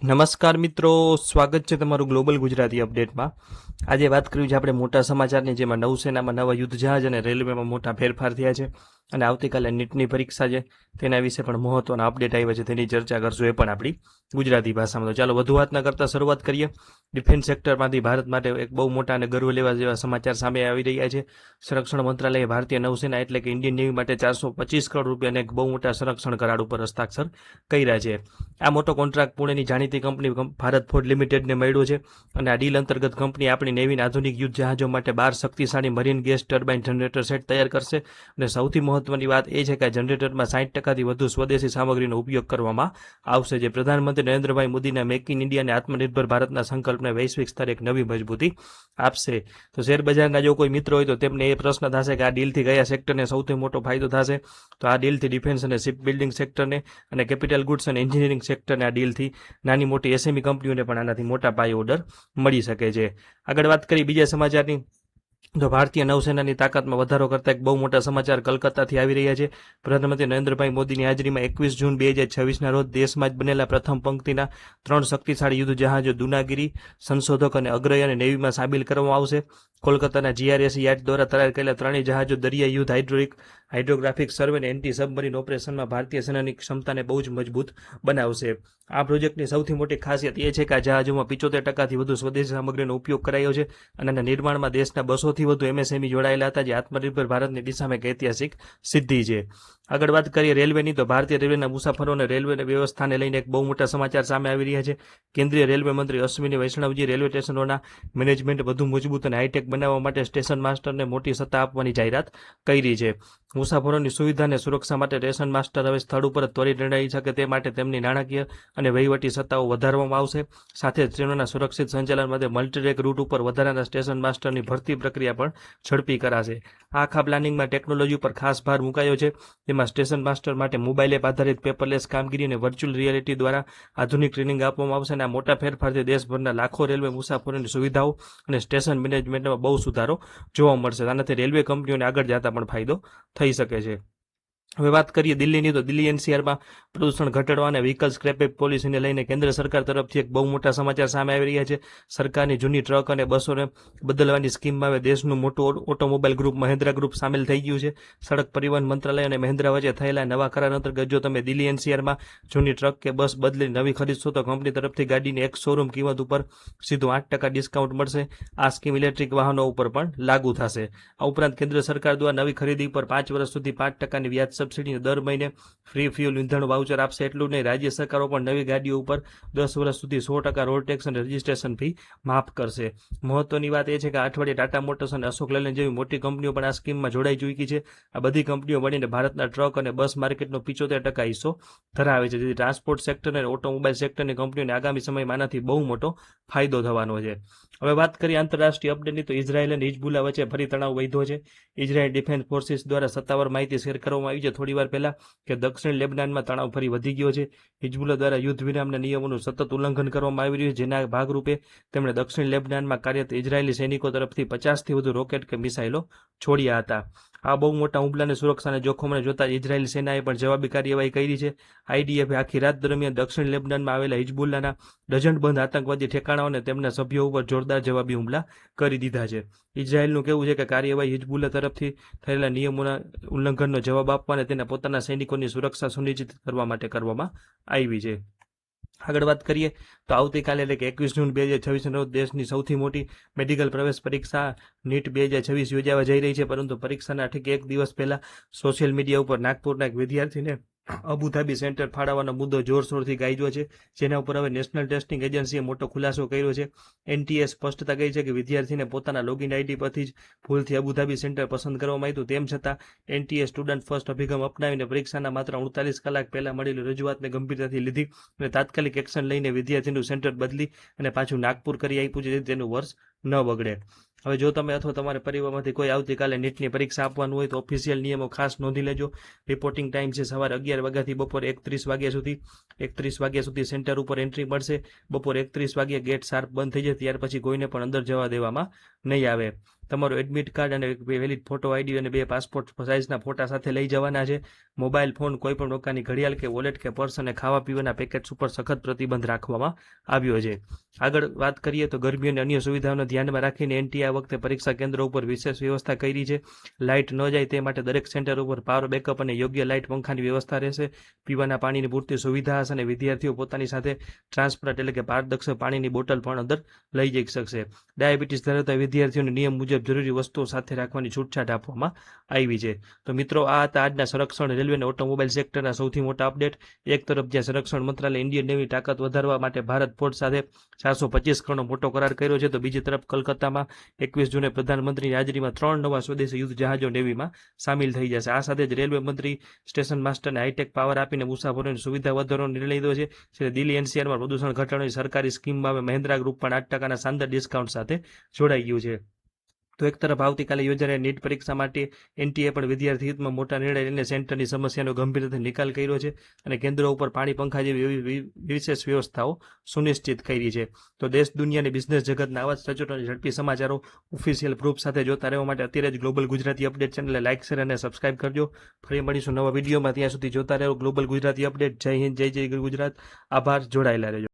નમસ્કાર મિત્રો, સ્વાગત છે તમારું ગ્લોબલ ગુજરાતી અપડેટમાં। આજે વાત કરવી છે આપણે મોટા સમાચારની, જેમાં નૌસેનામાં નવા યુદ્ધ જહાજ અને રેલવેમાં મોટા ફેરફાર થયા છે અને આવતીકાલે નીટની પરીક્ષા છે તેના વિશે પણ મહત્વના અપડેટ આવ્યા છે, તેની ચર્ચા કરશું એ પણ આપણી ગુજરાતી ભાષામાં। તો ચાલો વધુ વાત ન કરતા શરૂઆત કરીએ। ડિફેન્સ સેક્ટરમાંથી ભારત માટે એક બહુ મોટા અને ગર્વ લેવા જેવા સમાચાર સામે આવી રહ્યા છે। સંરક્ષણ મંત્રાલયે ભારતીય નૌસેના એટલે કે ઇન્ડિયન નેવી માટે 425 કરોડ રૂપિયાના એક બહુ મોટા સંરક્ષણ કરાર ઉપર હસ્તાક્ષર કર્યા છે। આ મોટો કોન્ટ્રાક્ટ પુણેની જાણીતી કંપની ભારત ફોર્જ લિમિટેડને મળ્યો છે અને આ ડીલ અંતર્ગત કંપની આપણી નેવીના આધુનિક યુદ્ધ જહાજો માટે 12 શક્તિશાળી marine gas turbine generator set તૈયાર કરશે અને સૌથી મહત્વની વાત એ છે કે આ જનરેટરમાં 60%થી વધુ સ્વદેશી સામગ્રીનો ઉપયોગ કરવામાં આવશે, જે પ્રધાનમંત્રી નરેન્દ્રભાઈ મોદીના મેક ઇન ઇન્ડિયા અને આત્મનિર્ભર ભારતના સંકલ્પને વૈશ્વિક સ્તરે એક નવી મજબૂતી આપશે। તો શેર બજારના જો કોઈ મિત્રો હોય તો તેમને એ પ્રશ્ન થશે કે આ ડીલથી કયા સેક્ટરને સૌથી મોટો ફાયદો થશે। તો આ ડીલથી ડિફેન્સ અને શિપ બિલ્ડિંગ સેક્ટરને અને કેપિટલ ગુડ્સ અને એન્જિનિયરિંગ સેક્ટરને આ ડીલથી નાની મોટી એસએમઈ કંપનીઓને પણ આનાથી મોટા પાયે ઓર્ડર મળી શકે છે। આગળ વાત કરી બીજા સમાચારની, તો ભારતીય નૌસેનાની તાકાતમાં વધારો કરતા એક બહુ મોટા સમાચાર કલકત્તાથી આવી રહ્યા છે। પ્રધાનમંત્રી નરેન્દ્રભાઈ મોદીની હાજરીમાં 21 જૂન 2026ના રોજ દેશમાં જ બનેલા પ્રથમ પંક્તિના 3 શક્તિશાળી યુદ્ધ જહાજો દુનાગીરી, સંશોધક અને અગ્રય અને નેવીમાં સામેલ કરવામાં આવશે। કોલકાતાના જીઆરએસ યાર્ડ દ્વારા તૈયાર કરેલા ત્રણેય જહાજો દરિયાઈ યુદ્ધ, હાઇડ્રોગ્રાફિક સર્વે અને એન્ટી સબમરીન ઓપરેશનમાં ભારતીય સેનાની ક્ષમતાને બહુ જ મજબૂત બનાવશે। આ પ્રોજેક્ટની સૌથી મોટી ખાસિયત એ છે કે આ જહાજોમાં 75%થી વધુ સ્વદેશી સામગ્રીનો ઉપયોગ કરાયો છે અને આના નિર્માણમાં દેશના 200થી વધુ એમએસએમઈ જોડાયેલા હતા, જે આત્મનિર્ભર ભારતની દિશામાં એક ઐતિહાસિક સિદ્ધિ છે। આગળ વાત કરીએ રેલવેની, તો ભારતીય રેલવેના મુસાફરો અને રેલવે વ્યવસ્થાને લઈને એક બહુ મોટા સમાચાર સામે આવી રહ્યા છે। કેન્દ્રીય રેલવે મંત્રી અશ્વિની વૈષ્ણવજી રેલવે સ્ટેશનોના મેનેજમેન્ટ વધુ મજબૂત અને હાઈટેક બનાવવા માટે સ્ટેશન માસ્ટરને મોટી સત્તા આપવાની જાહેરાત કરી છે। મુસાફરોની સુવિધા અને સુરક્ષા માટે સ્ટેશન માસ્ટર હવે સ્થળ ઉપર ત્વરિત નિર્ણય લઈ શકે તે માટે તેમની નાણાકીય અને વહીવટી સત્તાઓ વધારવામાં આવશે। સાથે જ ટ્રેનોના સુરક્ષિત સંચાલન માટે મલ્ટીરેક રૂટ ઉપર વધારાના સ્ટેશન માસ્ટરની ભરતી પ્રક્રિયા પણ ઝડપી કરાશે। આ આખા પ્લાનિંગમાં ટેકનોલોજી પર ખાસ ભાર મુકાયો છે, જેમાં સ્ટેશન માસ્ટર માટે મોબાઈલ એપ આધારિત પેપરલેસ કામગીરી અને વર્ચ્યુઅલ રિયાલિટી દ્વારા આધુનિક ટ્રેનિંગ આપવામાં આવશે અને આ મોટા ફેરફારથી દેશભરના લાખો રેલવે મુસાફરોની સુવિધાઓ અને સ્ટેશન મેનેજમેન્ટમાં બહુ સુધારો જોવા મળશે। આનાથી રેલવે કંપનીઓને આગળ જતા પણ ફાયદો થઈ શકે છે। હવે વાત કરીએ દિલ્હીની, તો દિલ્હી એનસીઆરમાં પ્રદૂષણ ઘટાડવા અને વ્હીકલ સ્ક્રેપેજ પોલિસીને લઈને કેન્દ્ર સરકાર તરફથી એક બહુ મોટા સમાચાર સામે આવી રહ્યા છે। સરકારની જૂની ટ્રક અને બસોને બદલવાની સ્કીમમાં હવે દેશનું મોટું ઓટોમોબાઈલ ગ્રુપ મહિન્દ્રા ગ્રુપ સામેલ થઈ ગયું છે। સડક પરિવહન મંત્રાલય અને મહિન્દ્રા વચ્ચે થયેલા નવા કરાર અંતર્ગત જો તમે દિલ્હી એનસીઆરમાં જૂની ટ્રક કે બસ બદલી નવી ખરીદશો તો કંપની તરફથી ગાડીની એક શોરૂમ કિંમત ઉપર સીધું 8% ડિસ્કાઉન્ટ મળશે। આ સ્કીમ ઇલેક્ટ્રિક વાહનો ઉપર પણ લાગુ થશે। આ ઉપરાંત કેન્દ્ર સરકાર દ્વારા નવી ખરીદી પર 5 વર્ષ સુધી 5%ની વ્યાજ સબસિડી દર મહિને ફ્રી ફ્યુલ ઇંધણ વાઉચર આપશે। એટલું નહીં, રાજ્ય સરકારો પણ નવી ગાડીઓ ઉપર 10 વર્ષ સુધી 100% રોડ ટેક્સ અને રજીસ્ટ્રેશન ફી માફ કરશે। મહત્વની વાત એ છે કે આ અઠવાડિયે ટાટા મોટર્સ અને અશોક લેલેન્ડ જેવી મોટી કંપનીઓ પણ આ સ્કીમમાં જોડાઈ ચૂકી છે। આ બધી કંપનીઓ મળીને ભારતના ટ્રક અને બસ માર્કેટનો 75% હિસ્સો ધરાવે છે, જેથી ટ્રાન્સપોર્ટ સેક્ટર અને ઓટોમોબાઈલ સેક્ટરની કંપનીઓને આગામી સમયમાં આનાથી બહુ મોટો ફાયદો થવાનો છે। હવે વાત કરીએ આંતરરાષ્ટ્રીય અપડેટની, તો ઇઝરાયલ અને હિઝબુલ્લા વચ્ચે ફરી તણાવ વધ્યો છે। ઇઝરાયલ ડિફેન્સ ફોર્સિસ દ્વારા સત્તાવાર માહિતી શેર કરવામાં આવી છે થોડીવાર પહેલા કે દક્ષિણ લેબનાનમાં તણાવ ફરી વધી ગયો છે। હિઝબુલ્લા દ્વારા યુદ્ધ વિરામના નિયમોનું સતત ઉલ્લંઘન કરવામાં આવી રહ્યું છે, જેના ભાગરૂપે તેમણે દક્ષિણ લેબનાનમાં કાર્યરત ઇઝરાયેલી સૈનિકો તરફથી 50થી વધુ રોકેટ કે મિસાઇલો છોડ્યા હતા। આ બહુ મોટા હુમલાની સુરક્ષાને જોખમને જોતા ઇઝરાયેલી સેનાએ પણ જવાબી કાર્યવાહી કરી છે। આઈડીએફે આખી રાત દરમિયાન દક્ષિણ લેબનાનમાં આવેલા હિઝબુલ્લાના ડઝનબંધ આતંકવાદી ઠેકાણાઓ અને તેમના સભ્યો ઉપર જોરદાર જવાબી હુમલા કરી દીધા છે। ઇઝરાયેલનું કહેવું છે કે કાર્યવાહી હિઝબુલ્લા તરફથી થયેલા નિયમોના ઉલ્લંઘનનો જવાબ આપવા અને તેના પોતાના સૈનિકોની સુરક્ષા સુનિશ્ચિત કરવા માટે કરવામાં આવી છે। આગળ વાત કરીએ તો આવતીકાલે એટલે કે 21 જૂન 2026ના રોજ દેશની સૌથી મોટી મેડિકલ પ્રવેશ પરીક્ષા નીટ 2026 યોજાવા જઈ રહી છે, પરંતુ પરીક્ષાના ઠીક એક દિવસ પહેલા સોશિયલ મીડિયા ઉપર નાગપુરના એક વિદ્યાર્થીને અબુધાબી સેન્ટર ફાળવવાનો મુદ્દો જોરશોરથી ગાજ્યો છે, જેના ઉપર હવે નેશનલ ટેસ્ટિંગ એજન્સીએ મોટો ખુલાસો કર્યો છે। એનટીએ સ્પષ્ટતા કહી છે કે વિદ્યાર્થીને પોતાના લોગિન આઈડી પરથી જ ભૂલથી અબુધાબી સેન્ટર પસંદ કરવામાં આવ્યું, તેમ છતાં એનટીએ સ્ટુડન્ટ ફર્સ્ટ અભિગમ અપનાવીને પરીક્ષાના માત્ર 48 કલાક પહેલા મળેલી રજૂઆતને ગંભીરતાથી લીધી અને તાત્કાલિક એક્શન લઈને વિદ્યાર્થીનું સેન્ટર બદલી અને પાછું નાગપુર કરી આપ્યું છે, જેથી તેનું વર્ષ ન બગડે। હવે જો તમે અથવા તમારા પરિવારમાંથી કોઈ આવતીકાલે નીટની પરીક્ષા આપવાનું હોય તો ઓફિશિયલ નિયમો ખાસ નોંધી લેજો। રિપોર્ટિંગ ટાઈમ છે સવારે 11 વાગ્યાથી બપોરે 1:30 વાગ્યા સુધી। 1:30 વાગ્યા સુધી સેન્ટર ઉપર એન્ટ્રી મળશે। બપોરે 1:30 વાગ્યે ગેટ શાર્પ બંધ થઈ જાય, ત્યાર પછી કોઈને પણ અંદર જવા દેવામાં નહીં આવે। તમારું એડમિટ કાર્ડ અને એક વેલિડ ફોટો આઈડી અને 2 પાસપોર્ટ સાઇઝના ફોટા સાથે લઈ જવાના છે. મોબાઈલ ફોન, કોઈપણ પ્રકારની ઘડિયાળ કે વોલેટ કે પર્સ અને ખાવા પીવાના પેકેટ્સ ઉપર સખત પ્રતિબંધ રાખવામાં આવ્યો છે. આગળ વાત કરીએ તો ગરમી અને અન્ય સુવિધાઓને ધ્યાનમાં રાખીને એનટીએ આ વખતે પરીક્ષા કેન્દ્ર ઉપર વિશેષ વ્યવસ્થા કરી છે. લાઇટ ન જાય તે માટે દરેક સેન્ટર ઉપર પાવર બેકઅપ અને યોગ્ય લાઇટ પંખાની વ્યવસ્થા રહેશે. પીવાના પાણીની પૂરતી સુવિધા હશે અને વિદ્યાર્થીઓ પોતાની સાથે ટ્રાન્સપરન્ટ એટલે કે પારદર્શક પાણીની બોટલ પણ અંદર લઈ જઈ શકશે. ડાયાબિટીસ ધરાવતા વિદ્યાર્થીઓને નિયમ મુજબ જરૂરી વસ્તુઓ સાથે રાખવાની છૂટછાટ આપવામાં આવી છે. તો મિત્રો, આ હતા આજના સંરક્ષણ, રેલવે અને ઓટોમોબાઈલ સેક્ટરના સૌથી મોટા અપડેટ. એક તરફ જ્યાં સંરક્ષણ મંત્રાલય ઇન્ડિયન નેવી તાકાત વધારવા માટે ભારત ફોર્સ સાથે 425 કરોડનો મોટો કરાર કર્યો છે, તો બીજી તરફ કલકત્તામાં 21 જૂને પ્રધાનમંત્રીની હાજરીમાં 3 નવા સ્વદેશી યુદ્ધ જહાજો નેવીમાં સામેલ થઈ જશે. આ સાથે જ રેલવે મંત્રી સ્ટેશન માસ્ટરને હાઈટેક પાવર આપીને મુસાફરોની સુવિધા વધારવાનો નિર્ણય લીધો છે. દિલ્હી એનસીઆરમાં પ્રદૂષણ ઘટાડવાની સરકારી સ્કીમમાં હવે મહિન્દ્રા ગ્રુપ પણ 8%ના શાનદાર ડિસ્કાઉન્ટ સાથે જોડાઈ ગયું છે. તો એક તરફ આવતીકાલે યોજાનારી નીટ પરીક્ષા માટે એનટીએ પણ વિદ્યાર્થી હિતમાં મોટા નિર્ણય લઈને સેન્ટરની સમસ્યાનો ગંભીરતાથી નિકાલ કર્યો છે અને કેન્દ્રો ઉપર પાણી પંખા જેવી વિશેષ વ્યવસ્થાઓ સુનિશ્ચિત કરી છે. તો દેશ દુનિયા અને બિઝનેસ જગતના આવા જ સચોટ અને ઝડપી સમાચારો ઓફિશિયલ પ્રૂફ સાથે જોતા રહેવા માટે અત્યારે જ ગ્લોબલ ગુજરાતી અપડેટ ચેનલને લાઇક, શેર અને સબસ્ક્રાઇબ કરજો. ફરી મળીશું નવા વિડીયોમાં. ત્યાં સુધી જોતા રહો ગ્લોબલ ગુજરાતી અપડેટ. જય હિન્દ, જય જય ગુજરાત. આભાર. જોડાયેલા રહેજો.